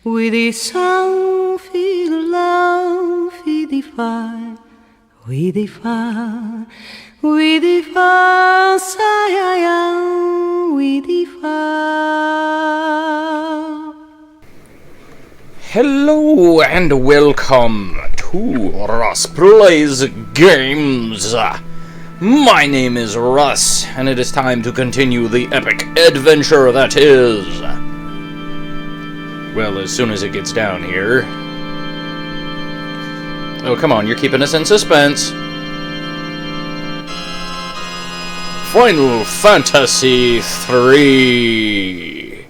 with the South Figaro, with the fire, with the fire, with the fire, with the fire. Hello and welcome to Russ Plays Games. My name is Russ, and it is time to continue the epic adventure that is... Well, as soon as it gets down here... Oh, come on, you're keeping us in suspense. Final Fantasy III.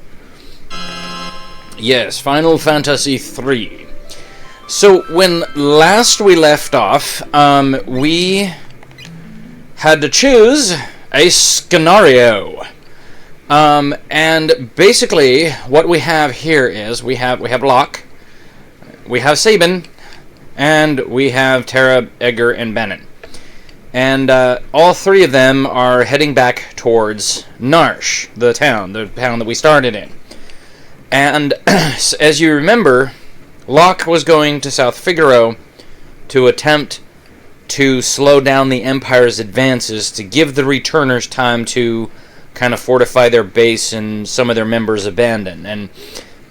Yes, Final Fantasy III. So, when last we left off, we had to choose a scenario. And basically, what we have here is, we have Locke, we have Sabin, and we have Terra, Edgar, and Bannon. And all three of them are heading back towards Narche, the town that we started in. And as you remember, Locke was going to South Figaro to attempt to slow down the Empire's advances, to give the returners time to kind of fortify their base and some of their members abandon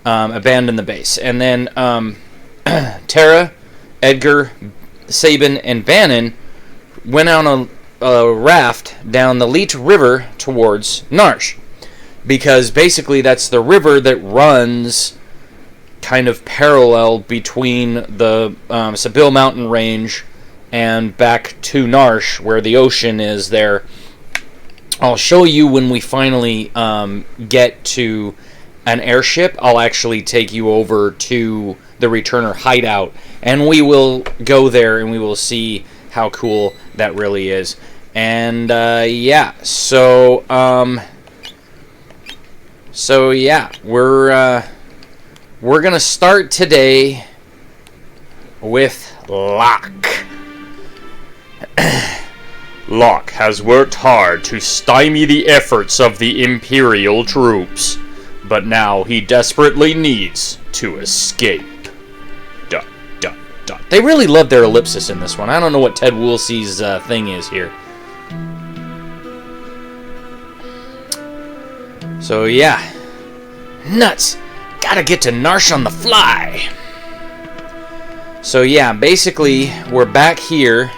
the base. And then Terra, Edgar, Sabin, and Bannon went on a raft down the Lete River towards Narche, because basically that's the river that runs kind of parallel between the Sabil Mountain range and back to Narche, where the ocean is there. I'll show you when we finally get to an airship. I'll actually take you over to the returner hideout, and we will go there and we will see how cool that really is. And yeah, so yeah, we're gonna start today with Locke. Locke has worked hard to stymie the efforts of the Imperial troops, but now he desperately needs to escape. ... They really love their ellipsis in this one. I don't know what Ted Woolsey's thing is here. So yeah. Nuts! Gotta get to Narche on the fly! So yeah, basically, we're back here.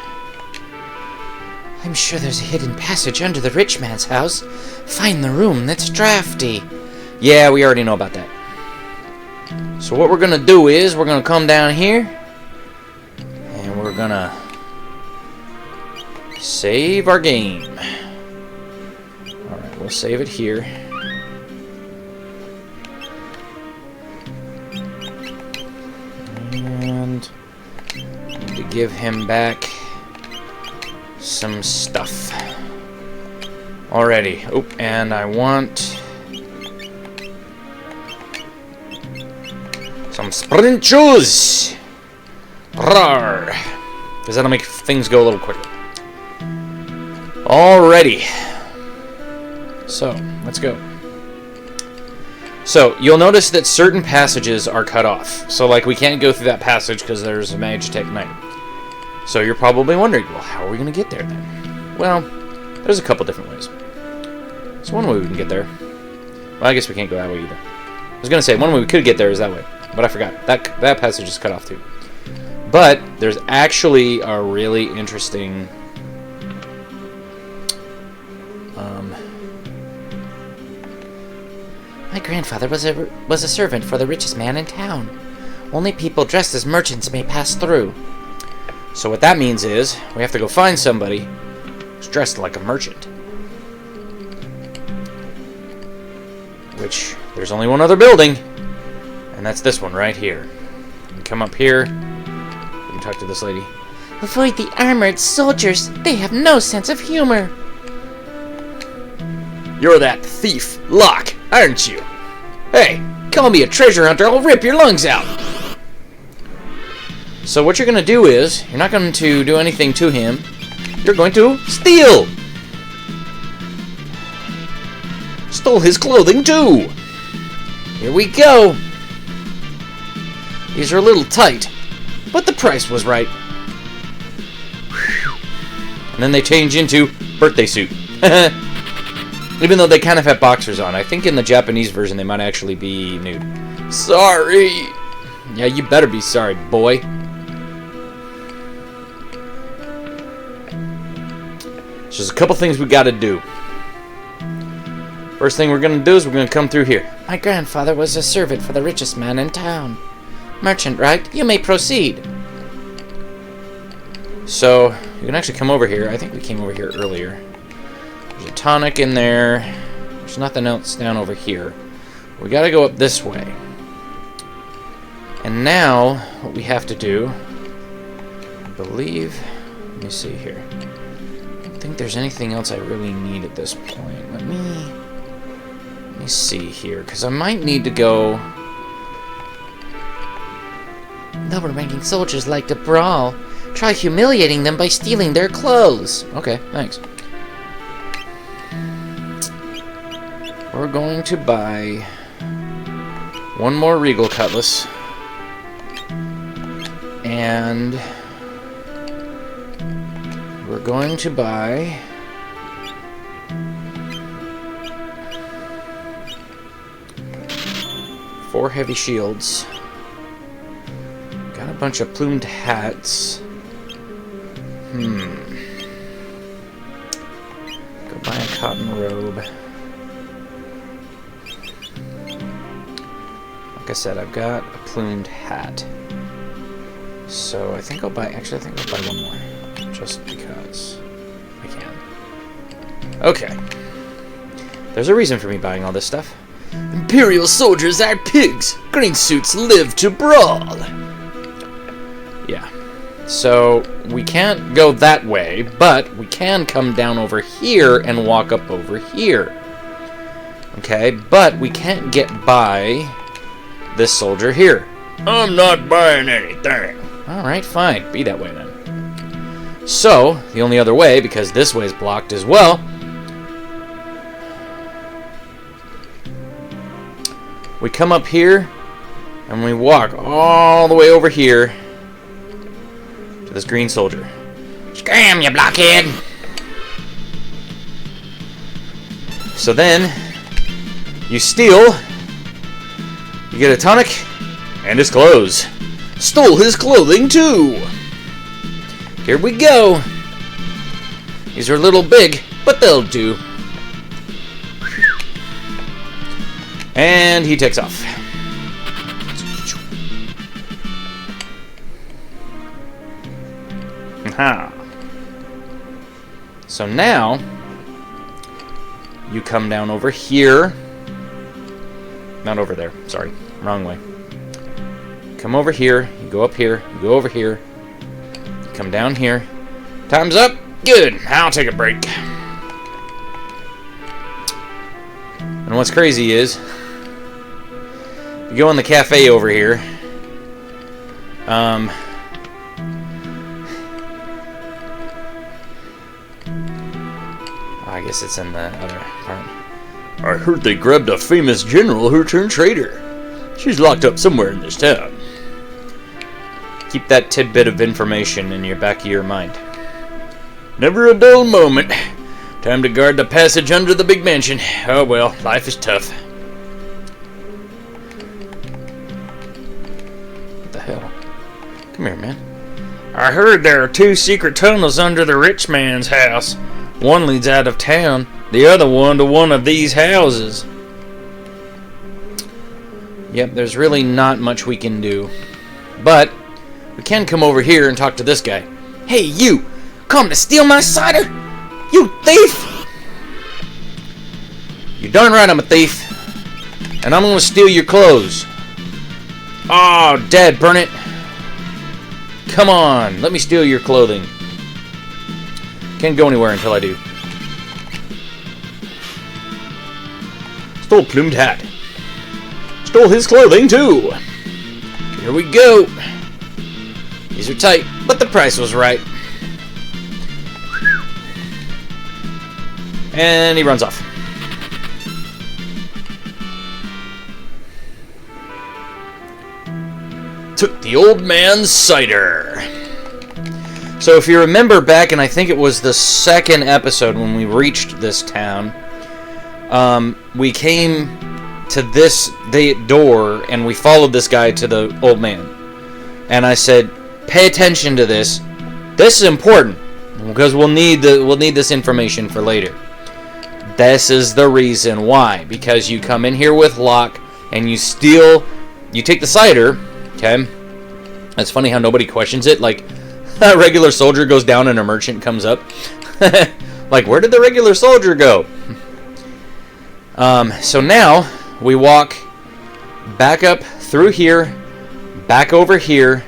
I'm sure there's a hidden passage under the rich man's house. Find the room that's drafty. Yeah, we already know about that. So what we're gonna do is, we're gonna come down here, and we're gonna save our game. Alright, we'll save it here. And need to give him back some stuff. Alrighty. Oh, and I want some sprint shoes. Rawr. Because that'll make things go a little quicker. Alrighty. So, let's go. So, you'll notice that certain passages are cut off. So, like, we can't go through that passage because there's a Magitech Knight. So, you're probably wondering, well, how are we going to get there then? Well, there's a couple different ways. So, one way we can get there. Well, I guess we can't go that way either. I was going to say, one way we could get there is that way. But I forgot. That passage is cut off too. But, there's actually a really interesting... My grandfather was a servant for the richest man in town. Only people dressed as merchants may pass through. So what that means is, we have to go find somebody who's dressed like a merchant. Which, there's only one other building, and that's this one right here. You can come up here, we can talk to this lady. Avoid the armored soldiers. They have no sense of humor. You're that thief, Locke, aren't you? Hey, call me a treasure hunter, I'll rip your lungs out! So what you're going to do is, you're not going to do anything to him, you're going to steal! Stole his clothing too! Here we go! These are a little tight, but the price was right. And then they change into birthday suit. Even though they kind of have boxers on. I think in the Japanese version they might actually be nude. Sorry! Yeah, you better be sorry, boy. So there's a couple things we gotta do. First thing we're gonna do is we're gonna come through here. My grandfather was a servant for the richest man in town. Merchant, right? You may proceed. So, you can actually come over here. I think we came over here earlier. There's a tonic in there. There's nothing else down over here. We gotta go up this way. And now, what we have to do, I believe, let me see here. I don't think there's anything else I really need at this point. Let me see here, because I might need to go... Lower-ranking soldiers like to brawl. Try humiliating them by stealing their clothes. Okay, thanks. We're going to buy one more Regal Cutlass. And we're going to buy 4 heavy shields. Got a bunch of plumed hats. Go buy a cotton robe. Like I said, I've got a plumed hat. So I think I'll buy... Actually, I think I'll buy one more. Just because I can. Okay. There's a reason for me buying all this stuff. Imperial soldiers are pigs. Green suits live to brawl. Yeah. So we can't go that way, but we can come down over here and walk up over here. Okay, but we can't get by this soldier here. I'm not buying anything. Alright, fine. Be that way then. So, the only other way, because this way is blocked as well, we come up here and we walk all the way over here to this green soldier. Scram, you blockhead! So then, you steal, you get a tonic, and his clothes. Stole his clothing too! Here we go! These are a little big, but they'll do. And he takes off. Aha. So now, you come down over here. Not over there, sorry, wrong way. Come over here, you go up here, you go over here, you come down here. Time's up? Good, I'll take a break. And what's crazy is, you go in the cafe over here, I guess it's in the other part. I heard they grabbed a famous general who turned traitor. She's locked up somewhere in this town. Keep that tidbit of information in your back of your mind. Never a dull moment. Time to guard the passage under the big mansion. Oh well, life is tough. What the hell? Come here, man. I heard there are 2 secret tunnels under the rich man's house. One leads out of town, the other one to one of these houses. Yep, there's really not much we can do. But we can come over here and talk to this guy. Hey, you! Come to steal my cider? You thief! You're darn right I'm a thief. And I'm gonna steal your clothes. Oh, Dad, burn it. Come on, let me steal your clothing. Can't go anywhere until I do. Stole plumed hat. Stole his clothing too. Here we go. These are tight, but the price was right. And he runs off. took the old man's cider. So if you remember back, and I think it was the second episode when we reached this town, we came to this door, and we followed this guy to the old man. And I said, pay attention to this. This is important, because we'll need this information for later. This is the reason why. Because you come in here with Locke, and you take the cider, okay? It's funny how nobody questions it. Like, a regular soldier goes down and a merchant comes up. Like, where did the regular soldier go? So now, we walk back up through here, back over here,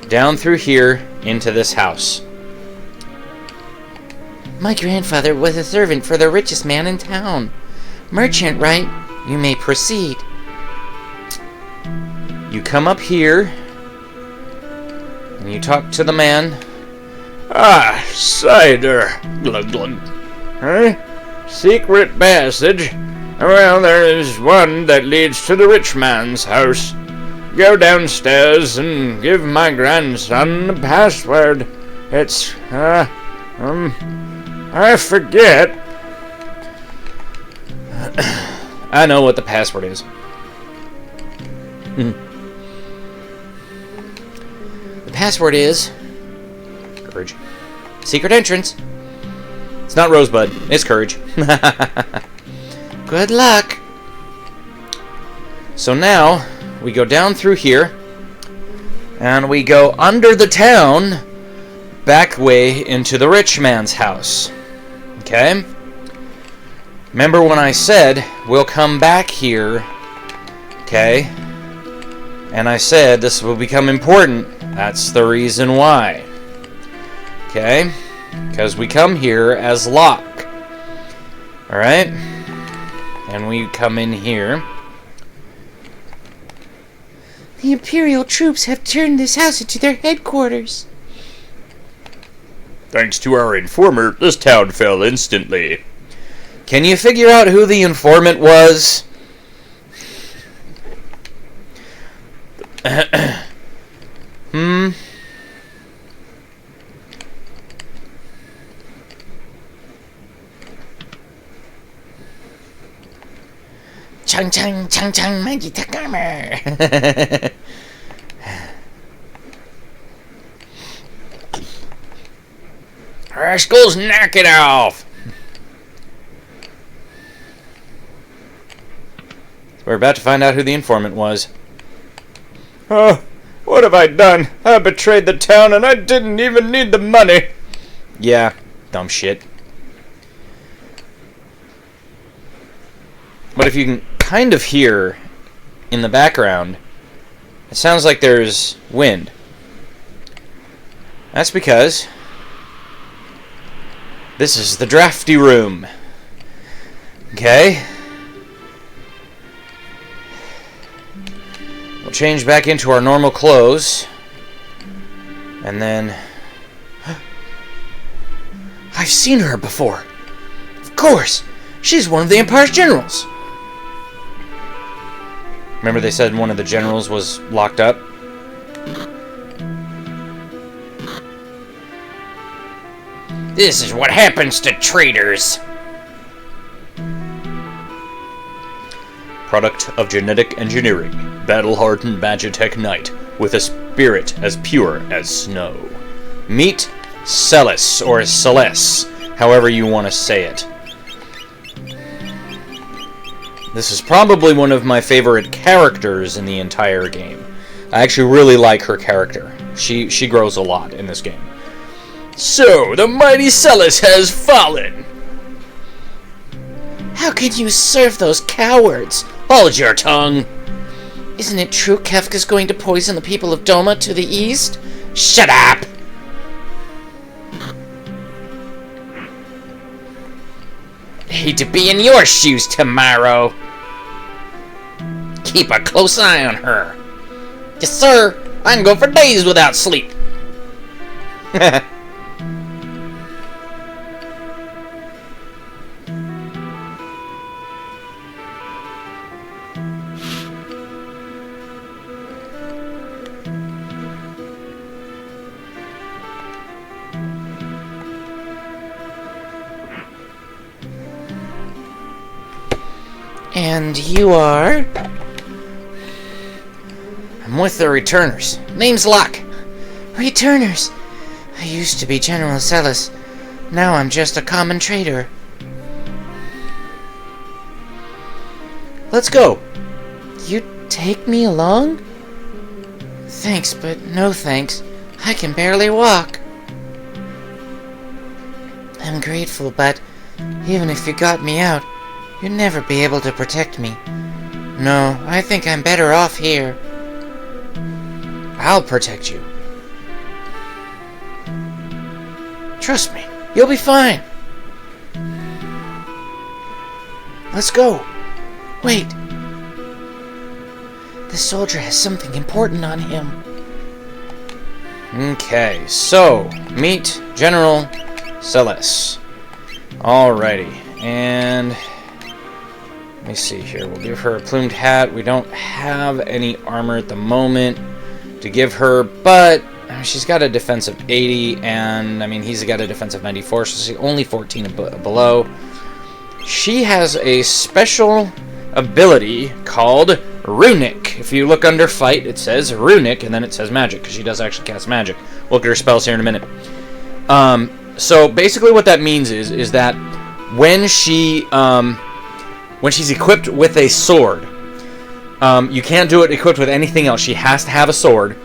down through here, into this house. My grandfather was a servant for the richest man in town. Merchant, right? You may proceed. You come up here, and you talk to the man. Ah, cider. Glug, glug. Huh? Secret passage? Well, there is one that leads to the rich man's house. Go downstairs and give my grandson the password. It's, I forget. I know what the password is. The password is... Courage. Secret entrance. It's not Rosebud. It's Courage. Good luck. So now, we go down through here, and we go under the town, back way into the rich man's house. Okay? Remember when I said, we'll come back here, okay? And I said this will become important. That's the reason why. Okay? Because we come here as Locke. Alright? And we come in here. The Imperial troops have turned this house into their headquarters. Thanks to our informant, this town fell instantly. Can you figure out who the informant was? Chung chung chung chung magic armor. Rascals, knock it off! We're about to find out who the informant was. Oh, what have I done? I betrayed the town and I didn't even need the money. Yeah, dumb shit. But if you can kind of hear in the background, it sounds like there's wind. That's because this is the drafty room. Okay? We'll change back into our normal clothes. And then... I've seen her before. Of course! She's one of the Empire's generals! Remember they said one of the generals was locked up? This is what happens to traitors. Product of genetic engineering. Battle-hardened Magitech Knight with a spirit as pure as snow. Meet Celis, or Celeste, however you want to say it. This is probably one of my favorite characters in the entire game. I actually really like her character. She grows a lot in this game. So, the mighty Celis has fallen! How can you serve those cowards? Hold your tongue! Isn't it true Kefka's going to poison the people of Doma to the east? Shut up! Hate to be in your shoes tomorrow. Keep a close eye on her. Yes, sir. I can go for days without sleep. And you are? I'm with the Returners. Name's Locke. Returners. I used to be General Celis. Now I'm just a common trader. Let's go. You take me along? Thanks, but no thanks. I can barely walk. I'm grateful, but even if you got me out, you'd never be able to protect me. No, I think I'm better off here. I'll protect you. Trust me, you'll be fine. Let's go. Wait. This soldier has something important on him. Okay, so meet General Celis. Alrighty, and let me see here. We'll give her a plumed hat. We don't have any armor at the moment to give her, but she's got a defensive 80, and I mean he's got a defensive 94, so she's only 14 below. She has a special ability called Runic. If you look under fight, it says Runic, and then it says magic, because she does actually cast magic. We'll look at her spells here in a minute. So basically what that means is that when she's equipped with a sword, you can't do it equipped with anything else. She has to have a sword.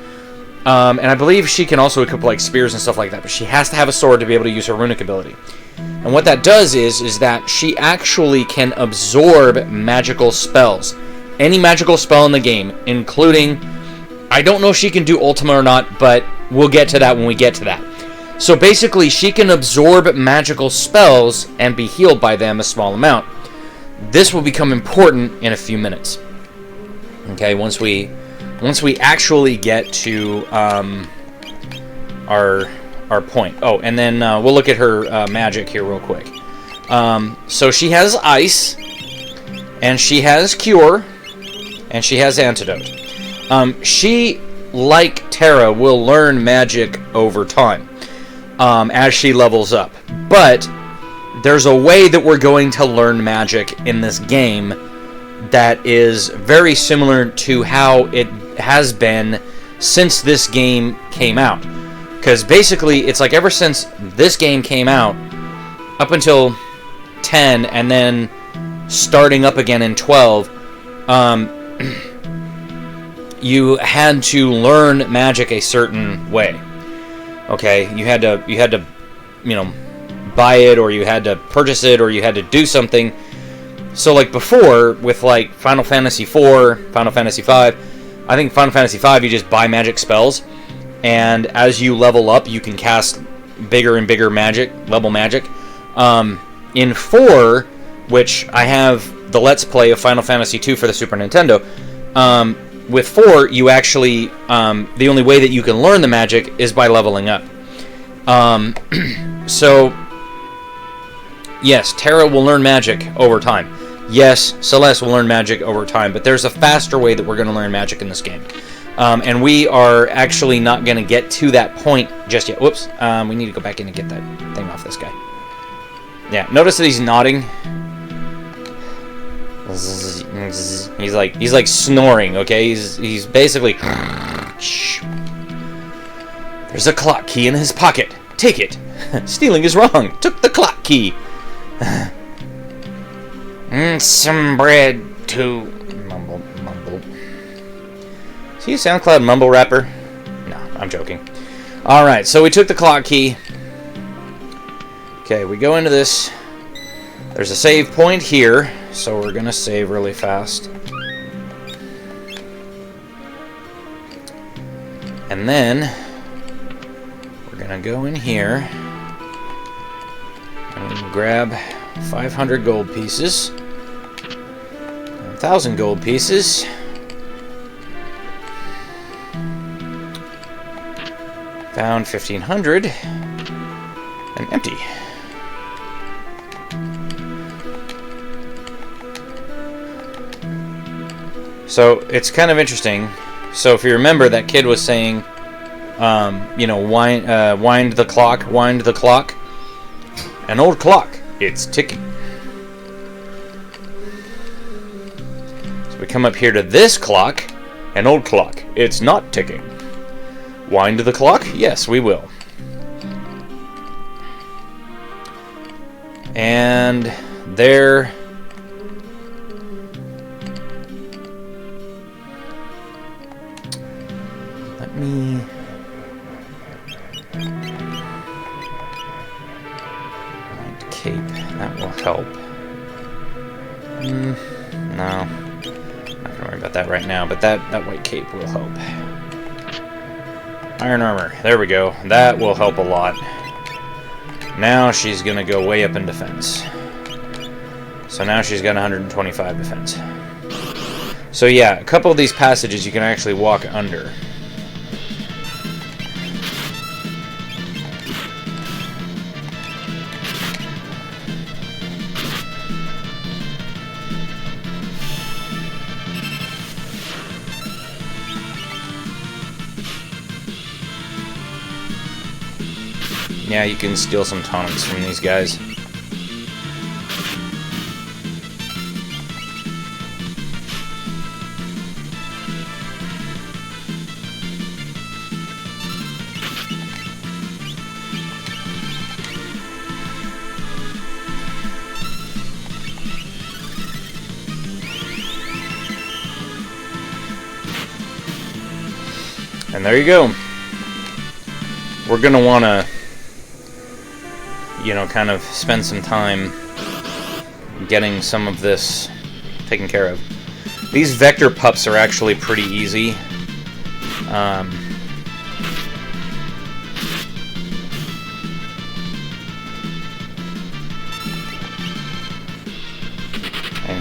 And I believe she can also equip like spears and stuff like that, but she has to have a sword to be able to use her runic ability. And what that does is that she actually can absorb magical spells. Any magical spell in the game, including, I don't know if she can do Ultima or not, but we'll get to that when we get to that. So basically, she can absorb magical spells and be healed by them a small amount. This will become important in a few minutes. Okay, once we actually get to our point. Oh, and then we'll look at her magic here real quick. So she has ice, and she has cure, and she has antidote. She, like Terra, will learn magic over time as she levels up. But there's a way that we're going to learn magic in this game that is very similar to how it has been since this game came out. Because basically, it's like ever since this game came out, up until 10, and then starting up again in 12, you had to learn magic a certain way. Okay, you had to, you know, buy it, or you had to purchase it, or you had to do something. So, like before, with like Final Fantasy IV, Final Fantasy V, I think Final Fantasy V, you just buy magic spells, and as you level up, you can cast bigger and bigger magic, level magic. In 4, which I have the Let's Play of Final Fantasy II for the Super Nintendo, with 4, you actually, the only way that you can learn the magic is by leveling up. So, yes, Terra will learn magic over time. Yes, Celeste will learn magic over time, but there's a faster way that we're going to learn magic in this game. And we are actually not going to get to that point just yet. Whoops, we need to go back in and get that thing off this guy. Yeah, notice that he's nodding. He's like snoring, okay? He's basically... There's a clock key in his pocket. Take it. Stealing is wrong. Took the clock key. Some bread to... Mumble. Is he a SoundCloud mumble rapper? No, I'm joking. Alright, so we took the clock key. Okay, we go into this. There's a save point here, so we're gonna save really fast. And then we're gonna go in here and grab 500 gold pieces, 1,000 gold pieces, found 1,500, and empty. So it's kind of interesting. So if you remember, that kid was saying, you know, wind the clock, wind the clock. An old clock. It's ticking. We come up here to this clock. An old clock. It's not ticking. Wind the clock? Yes, we will. And there... Let me... White cape. That will help. No. Not gonna worry about that right now, but that white cape will help. Iron armor. There we go. That will help a lot. Now she's gonna go way up in defense. So now she's got 125 defense. So yeah, a couple of these passages you can actually walk under. Yeah, you can steal some tonics from these guys. And there you go. We're gonna wanna, you know, kind of spend some time getting some of this taken care of. These vector pups are actually pretty easy. And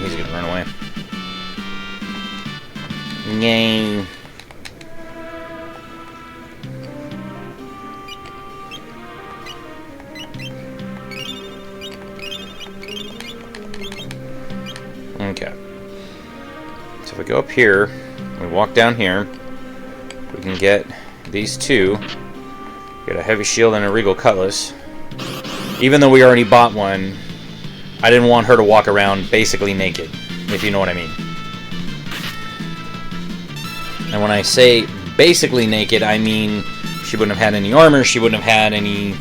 he's gonna run away. Yay. Okay. So if we go up here, we walk down here, we can get these two. Get a heavy shield and a regal cutlass. Even though we already bought one, I didn't want her to walk around basically naked, if you know what I mean. And when I say basically naked, I mean she wouldn't have had any armor, she wouldn't have had any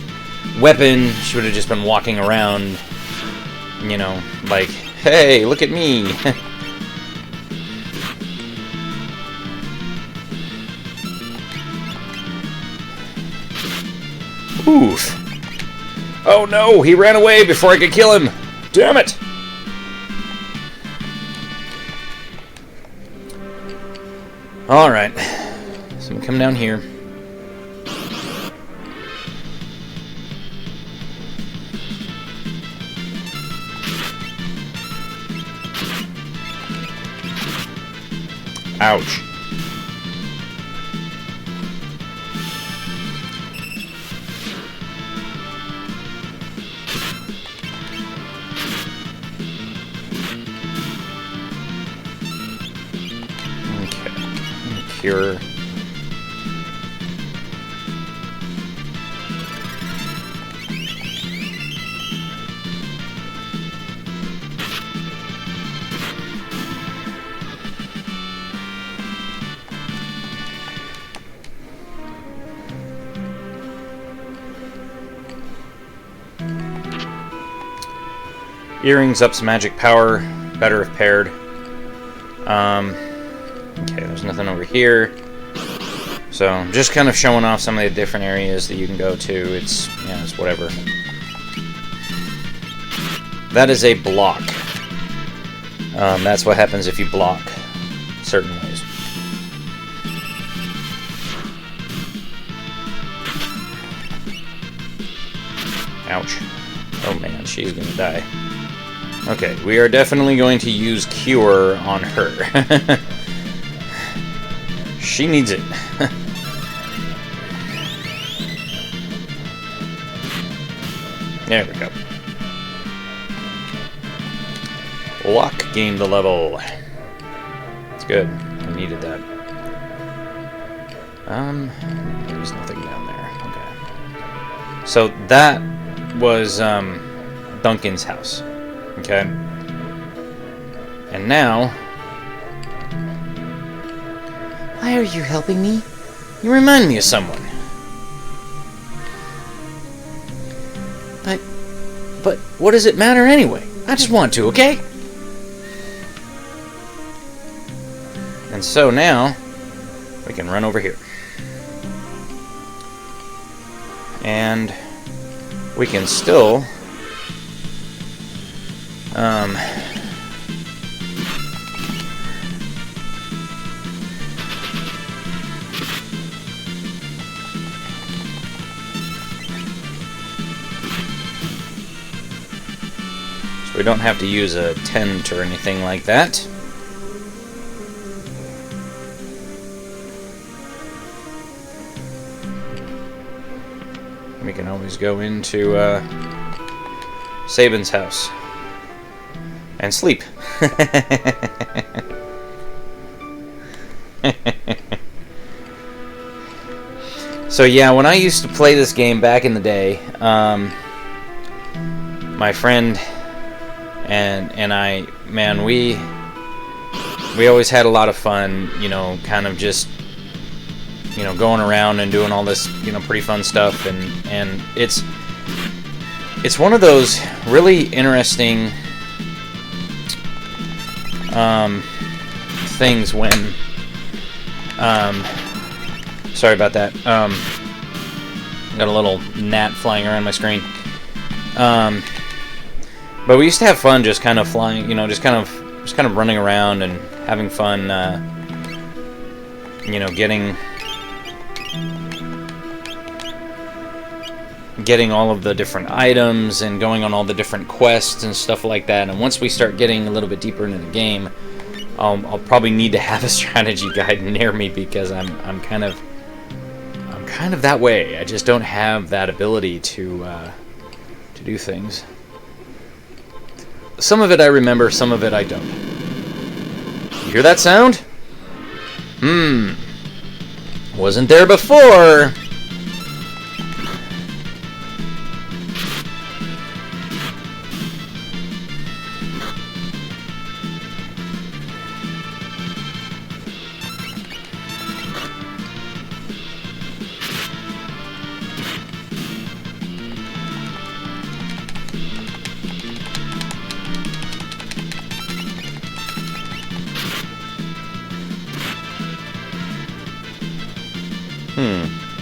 weapon, she would have just been walking around, you know, like, hey, look at me. Oof. Oh no, he ran away before I could kill him. Damn it. Alright. So we come down here. Ouch. Okay. Cure. Earrings ups magic power, better if paired. Okay, there's nothing over here. So, just kind of showing off some of the different areas that you can go to. It's, yeah, it's whatever. That is a block. That's what happens if you block certain ways. Ouch. Oh man, she's gonna die. Okay, we are definitely going to use Cure on her. She needs it. There we go. Locke gained the level. It's good. We needed that. There's nothing down there. Okay. So that was Duncan's house. Okay. And now Why are you helping me? You remind me of someone. But what does it matter anyway? I just want to, okay? And so now, we can run over here. And we can still... we don't have to use a tent or anything like that. We can always go into Sabin's house and sleep. So yeah, when I used to play this game back in the day, my friend and I, man, we always had a lot of fun, you know, kind of just, you know, going around and doing all this, you know, pretty fun stuff, and it's one of those really interesting things when sorry about that, got a little gnat flying around my screen. But we used to have fun just kind of flying, you know, just kind of running around and having fun, you know, getting all of the different items and going on all the different quests and stuff like that. And once we start getting a little bit deeper into the game, I'll probably need to have a strategy guide near me, because I'm kind of that way. I just don't have that ability to do things. Some of it I remember, some of it I don't. You hear that sound? Wasn't there before.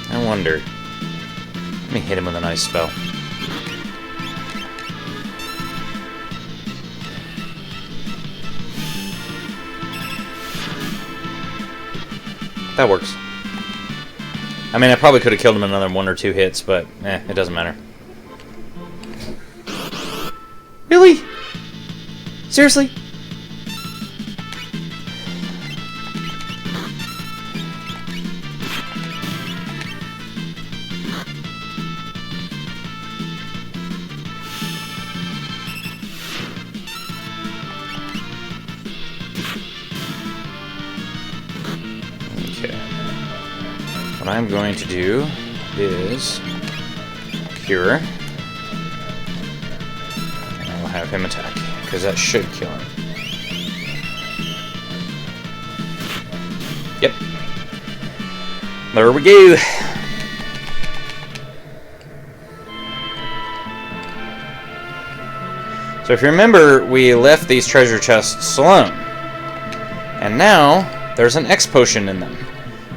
I wonder. Let me hit him with an ice spell. That works. I mean, I probably could have killed him in another 1 or 2 hits, but it doesn't matter. Really? Seriously? What I'm going to do is cure, and I'll have him attack, because that should kill him. Yep. There we go. So if you remember, we left these treasure chests alone, and now there's an X potion in them.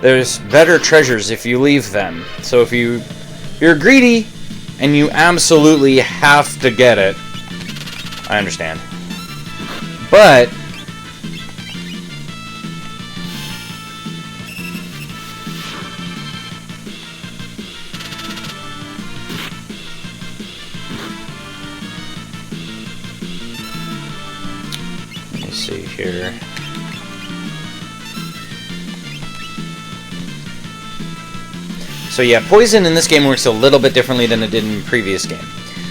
There's better treasures if you leave them. So if you're greedy and you absolutely have to get it, I understand. But let me see here. So yeah, poison in this game works a little bit differently than it did in the previous game.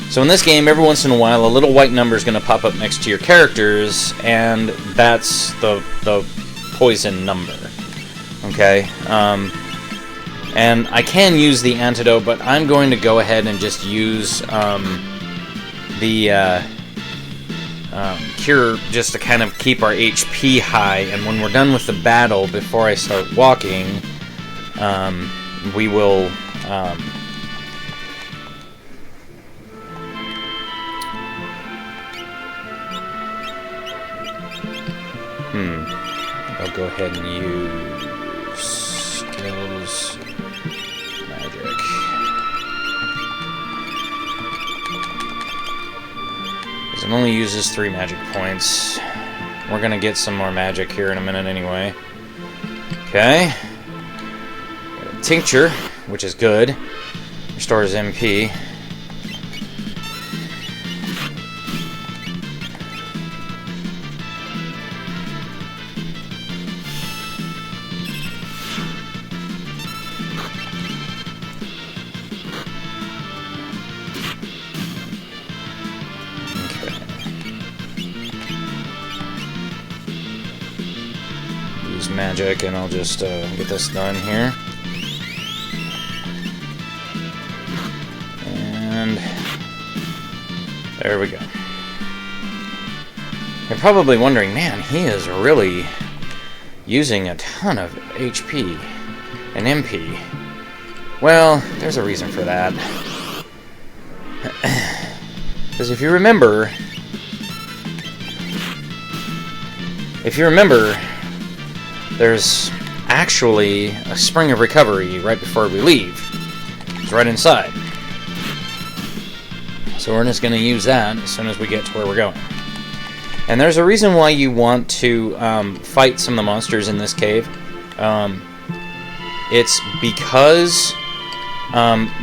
So in this game, every once in a while, a little white number is going to pop up next to your characters, and that's the poison number. Okay? And I can use the antidote, but I'm going to go ahead and just use the cure just to kind of keep our HP high, and when we're done with the battle, before I start walking, we will I'll go ahead and use skills, magic. Because it only uses 3 magic points. We're gonna get some more magic here in a minute anyway. Okay. Got a tincture, which is good. Restores MP. Magic, and I'll just get this done here. And there we go. You're probably wondering, man, he is really using a ton of HP and MP. Well, there's a reason for that. Because if you remember, there's actually a spring of recovery right before we leave. It's right inside. So we're just going to use that as soon as we get to where we're going. And there's a reason why you want to fight some of the monsters in this cave. It's because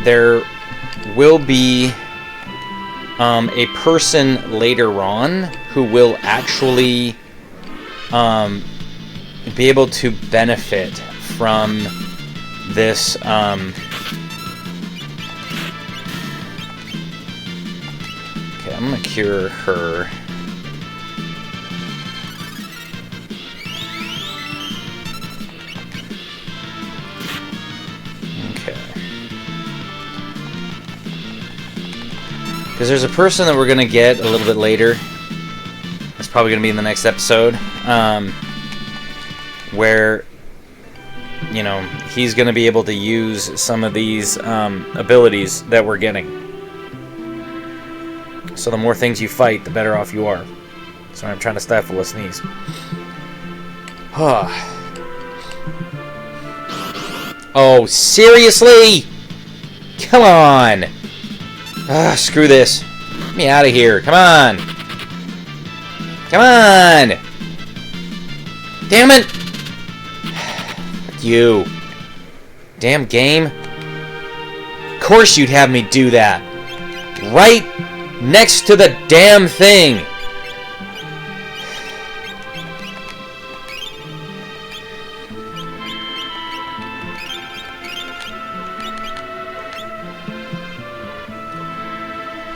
there will be a person later on who will actually be able to benefit from this okay, I'm gonna cure her. Okay, because there's a person that we're gonna get a little bit later. It's probably gonna be in the next episode. Where, you know, he's going to be able to use some of these abilities that we're getting. So the more things you fight, the better off you are. So I'm trying to stifle a sneeze. Oh, seriously? Come on! Screw this. Get me out of here. Come on! Come on! Damn it! You. Damn game. Of course you'd have me do that. Right next to the damn thing.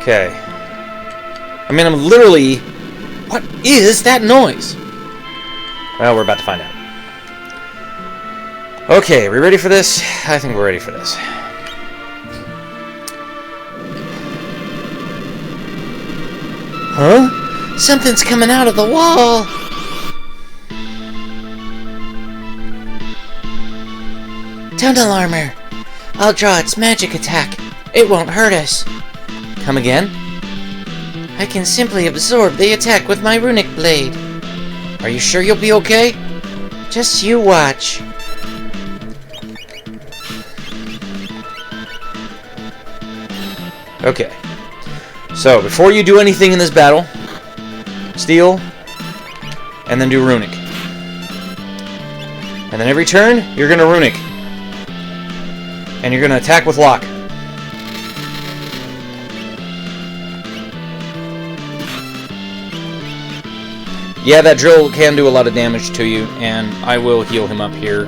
Okay. I mean, I'm literally... What is that noise? Well, we're about to find out. Okay, are we ready for this? I think we're ready for this. Huh? Something's coming out of the wall! Tunnel armor! I'll draw its magic attack. It won't hurt us. Come again? I can simply absorb the attack with my runic blade. Are you sure you'll be okay? Just you watch. Okay. So, before you do anything in this battle, steal, and then do runic. And then every turn, you're going to runic. And you're going to attack with Locke. Yeah, that drill can do a lot of damage to you, and I will heal him up here.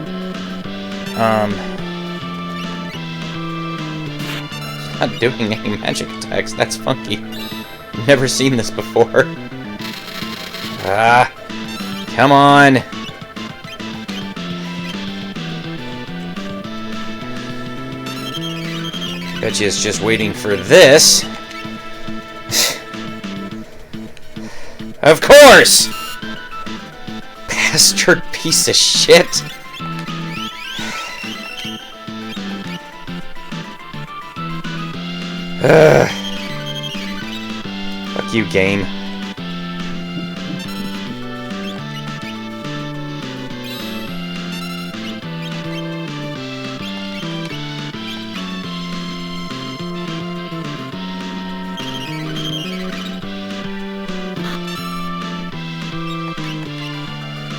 Not doing any magic attacks. That's funky. Never seen this before. Come on. Bet you it's just waiting for this. Of course! Bastard piece of shit. Fuck you, game.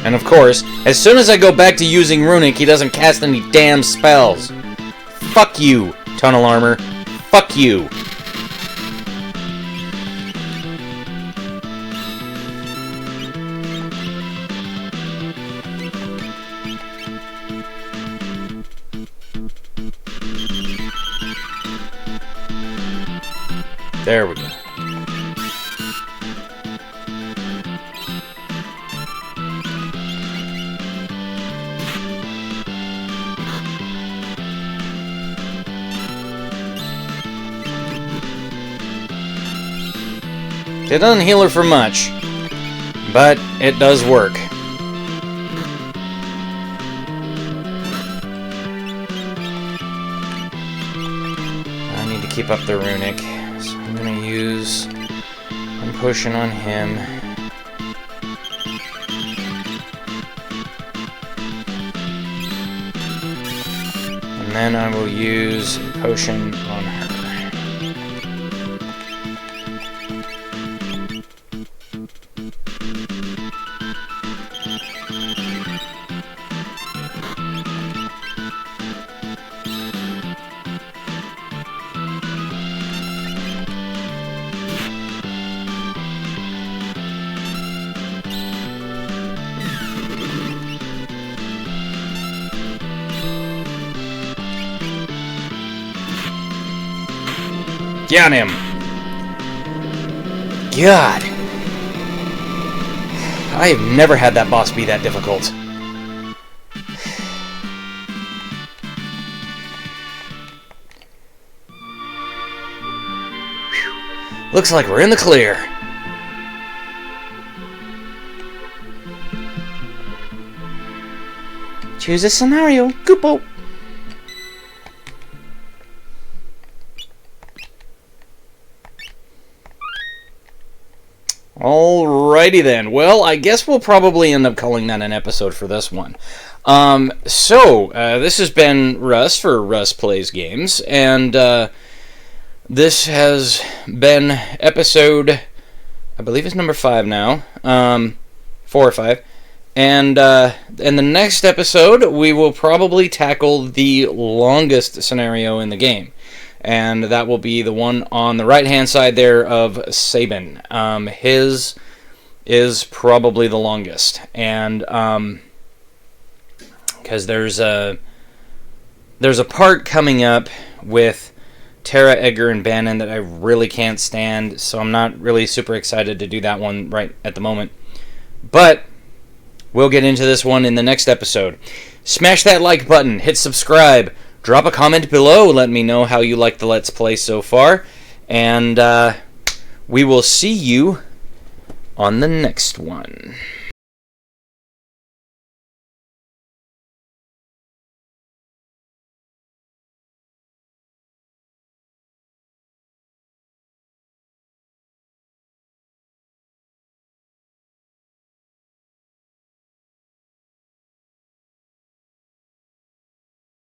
And of course, as soon as I go back to using Runic, he doesn't cast any damn spells. Fuck you, Tunnel Armor. Fuck you. There we go. It doesn't heal her for much, but it does work. I need to keep up the Runic, so I'm going to use one potion on him. And then I will use a potion on her. Get on him! God! I have never had that boss be that difficult. Whew. Looks like we're in the clear. Choose a scenario. Goopo! Alrighty then. Well, I guess we'll probably end up calling that an episode for this one. This has been Russ for Russ Plays Games, and this has been episode, I believe it's number 5 now, 4 or 5, and in the next episode, we will probably tackle the longest scenario in the game. And that will be the one on the right-hand side there of Sabin. His is probably the longest. And because there's a part coming up with Terra, Edgar, and Bannon that I really can't stand, so I'm not really super excited to do that one right at the moment. But we'll get into this one in the next episode. Smash that like button, hit subscribe, drop a comment below, let me know how you like the Let's Play so far, and we will see you on the next one.